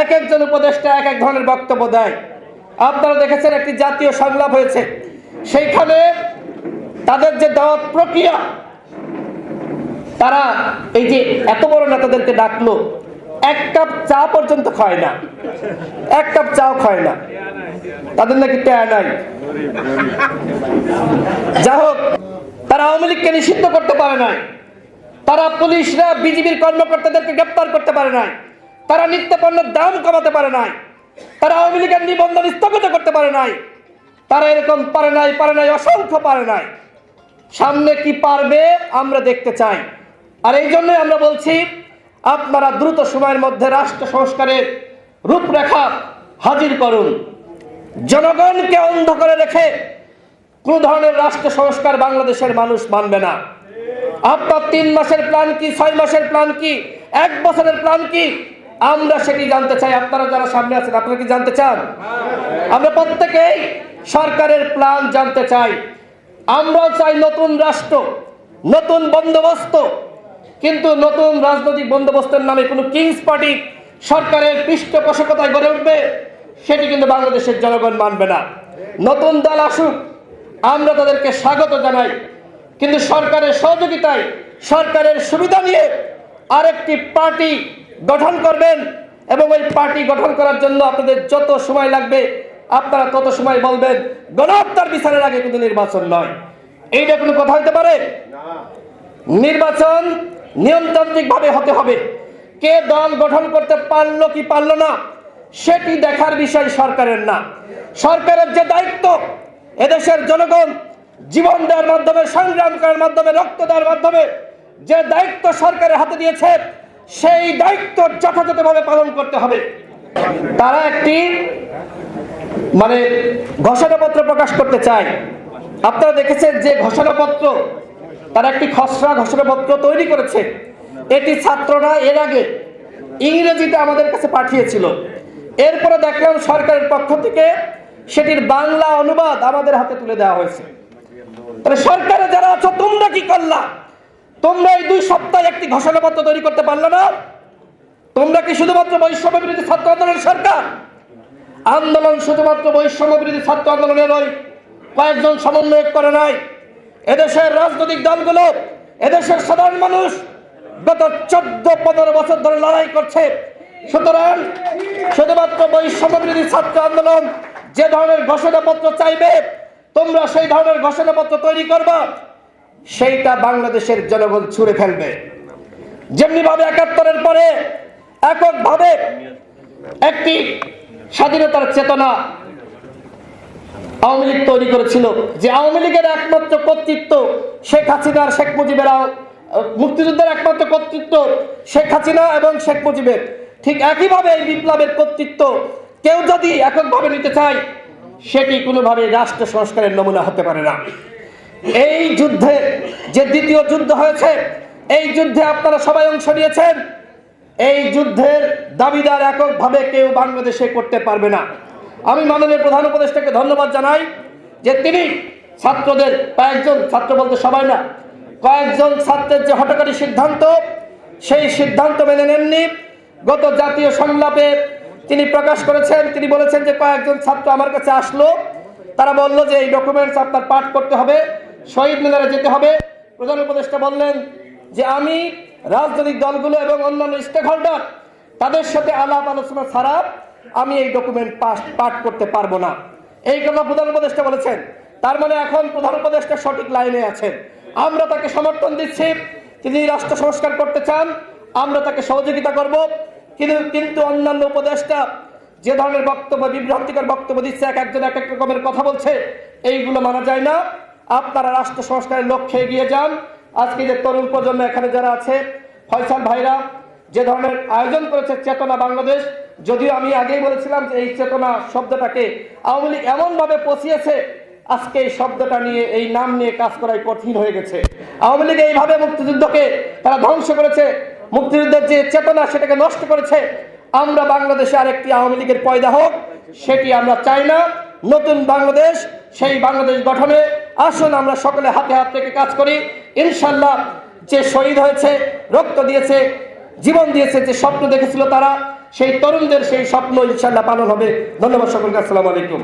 এক একজন উপদেষ্টা এক এক ধরনের বক্তব্য দেয়। আপনারা দেখেছেন একটি জাতীয় সংলাপ হয়েছে, সেইখানে তাদের যে দাওয়াত প্রক্রিয়া, তারা এই যে এত বড় নেতাদেরকে ডাকলো, এক কাপ চা পর্যন্ত খায় না, এক কাপ চাও খায় না, তাদের নাকি ট্যা নাই। যাই হোক, তারা আওয়ামী লীগকে নিষিদ্ধ করতে পারে নাই, তারা পুলিশরা বিজিবির কর্মকর্তাদেরকে গ্রেপ্তার করতে পারে নাই, তারা নিত্য পণ্যের দাম কমাতে পারে নাই, তারা আওয়ামী লীগের নিবন্ধন স্থগিত করতে পারে নাই, তারা এরকম পারে নাই, অসংখ্য পারে নাই। সামনে কি পারবে আমরা দেখতে চাই। আর এই জন্যই আমরা বলছি, আপনারা দ্রুত সময়ের মধ্যে রাষ্ট্র সংস্কারের রূপরেখা হাজির করুন। জনগণকে অন্ধ করে রেখে কোন ধরনের রাষ্ট্র সংস্কার বাংলাদেশের মানুষ মানবে না। আপনার 3 মাসের প্ল্যান কি, 6 মাসের প্ল্যান কি, 1 বছরের প্ল্যান কি, আমরা সেটি জানতে চাই। আপনারা যারা সামনে আছেন, আপনারা কি জানতে চান? আমরা প্রত্যেকেই সরকারের প্ল্যান জানতে চাই। আমরাও চাই নতুন রাষ্ট্র, নতুন বন্দোবস্ত, কিন্তু নতুন রাজনৈতিক বন্দোবস্তের নামে কোনো কিংস পার্টি সরকারের পৃষ্ঠপোষকতায় গড়ে উঠবে, সেটি কিন্তু বাংলাদেশের জনগণ মানবে না। নতুন দল আসুক, আমরা তাদেরকে স্বাগত জানাই, কিন্তু সরকারের সহযোগিতায়, সরকারের সুবিধা নিয়ে আরেকটি পার্টি গঠন করবেন, এবং ওই পার্টি গঠন করার জন্য আপনাদের যত সময় লাগবে আপনারা তত সময় বলবেন। গণহত্যার বিচারের আগে কিন্তু নির্বাচন নয়, এইটা কোনো কথা হতে পারে? নির্বাচন নিয়মতান্ত্রিক ভাবে হতে হবে। কে দল গঠন করতে পারলো কি পারলো না, সেটি দেখার বিষয় সরকারের না। সরকারের যে দায়িত্ব, এদেশের জনগণ জীবন দেওয়ার মাধ্যমে, সংগ্রাম করার মাধ্যমে, রক্ত দেওয়ার মাধ্যমে যে দায়িত্ব সরকারের হাতে দিয়েছে, সেই দায়িত্ব যথাযথভাবে পালন করতে হবে। তারা একটি ঘোষণাপত্র প্রকাশ করতে চায়। আপনারা দেখেছেন যে ঘোষণাপত্র, তারা একটি খসড়া ঘোষণাপত্র তৈরি করেছে। এটি ছাত্ররা এর আগে ইংরেজিতে আমাদের কাছে পাঠিয়েছিল। এরপরে দেখলাম সরকারের পক্ষ থেকে সেটির বাংলা অনুবাদ আমাদের হাতে তুলে দেওয়া হয়েছে। তাহলে সরকারে যারা আছো, তোমরা কি করলা? তোমরা এই 2 সপ্তাহে একটি ঘোষণাপত্র তৈরি করতে পারলে না? তোমরা কি শুধুমাত্র বৈষম্য বিরোধী ছাত্র আন্দোলনের সরকার? আন্দোলন শুধুমাত্র বৈষম্য বিরোধী ছাত্র আন্দোলনের নয়, কয়েকজন সমন্বয়ক করে নাই। এদেশের রাজনৈতিক দলগুলো, এদেশের সাধারণ মানুষ গত 14-15 বছর ধরে লড়াই করছে। সুতরাং শুধুমাত্র বৈষম্য বিরোধী ছাত্র আন্দোলন যে ধরনের ঘোষণাপত্র চাইবে, তোমরা সেই ধরনের ঘোষণাপত্র তৈরি করবা, সেইটা বাংলাদেশের জনগণ ছুঁড়ে ফেলবে। যেমনি ভাবে 71-এর পরে এককভাবে একটি স্বাধীনতার চেতনা আওয়ামী লীগ তৈরি করেছিল, যে আওয়ামী লীগের একমাত্র কর্তৃত্ব শেখ হাসিনার, শেখ মুজিবের, মুক্তিযুদ্ধের একমাত্র কর্তৃত্ব শেখ হাসিনা এবং শেখ মুজিবের, ঠিক একইভাবে এই বিপ্লবের কর্তৃত্ব কেউ যদি এককভাবে নিতে চায়, সেটি কোনোভাবেই রাষ্ট্র সংস্কারের নমুনা হতে পারে না। এই যুদ্ধে, যে দ্বিতীয় যুদ্ধ হয়েছে, এই যুদ্ধে আপনারা সবাই অংশ নিয়েছেন। এই যুদ্ধের দাবিদার এককভাবে কেউ বাংলাদেশে করতে পারবে না। আমি মাননীয় প্রধান উপদেষ্টাকে ধন্যবাদ জানাই যে তিনি ছাত্রদের, কয়েকজন ছাত্র বলতে সবাই না, কয়েকজন ছাত্রের যে হঠকারী সিদ্ধান্ত, সেই সিদ্ধান্ত মেনে নেননি। গত জাতীয় সংলাপে তিনি প্রকাশ করেছেন, তিনি বলেছেন যে কয়েকজন ছাত্র আমার কাছে আসলো, তারা বলল যে এই ডকুমেন্টস আপনার পাঠ করতে হবে, শহীদ মিনারে যেতে হবে। প্রধান উপদেষ্টা বললেন যে আমি রাজনৈতিক দলগুলো এবং অন্যান্য স্টেক হোল্ডার, তাদের সাথে আলাপ আলোচনা ছাড়া আমি এই ডকুমেন্ট পাঠ করতে পারবো না। এই কথা প্রধান উপদেষ্টা বলেছেন। তার মানে এখন প্রধান উপদেষ্টা সঠিক লাইনে আছেন। আমরা তাকে সমর্থন দিচ্ছি, তিনি রাষ্ট্র সংস্কার করতে চান, আমরা তাকে সহযোগিতা করব। কিন্তু অন্যান্য উপদেষ্টা যে ধরনের বক্তব্য, বিভ্রান্তিকর বক্তব্য দিচ্ছে, এক একজন এক এক রকমের কথা বলছে, এইগুলো মানা যায় না। আপনারা রাষ্ট্র সংস্কারের লক্ষ্যে এগিয়ে যান। আজকে যে তরুণ প্রজন্ম এখানে যারা আছে, ফয়সাল ভাইরা যে ধরনের আয়োজন করেছে চেতনা বাংলাদেশ, যদিও আমি আগেই বলেছিলাম যে এই চেতনা শব্দটাকে আওয়ামী লীগ এমনভাবে পচিয়েছে, আজকে এই শব্দটা নিয়ে, এই নাম নিয়ে কাজ করাই কঠিন হয়ে গেছে। আওয়ামী লীগ এইভাবে মুক্তিযুদ্ধকে তারা ধ্বংস করেছে, মুক্তিযুদ্ধের যে চেতনা সেটাকে নষ্ট করেছে। আমরা বাংলাদেশে আরেকটি আওয়ামী লীগের পয়দা হোক, সেটি আমরা চাই না। নতুন বাংলাদেশ, সেই বাংলাদেশ গঠনে আসুন আমরা সকলে হাতে হাত রেখে কাজ করি। ইনশাল্লাহ যে শহীদ হয়েছে, রক্ত দিয়েছে, জীবন দিয়েছে, যে স্বপ্ন দেখেছিল তারা, সেই তরুণদের সেই স্বপ্ন ইনশাআল্লাহ পালন হবে। ধন্যবাদ সকলকে, আসসালামু আলাইকুম।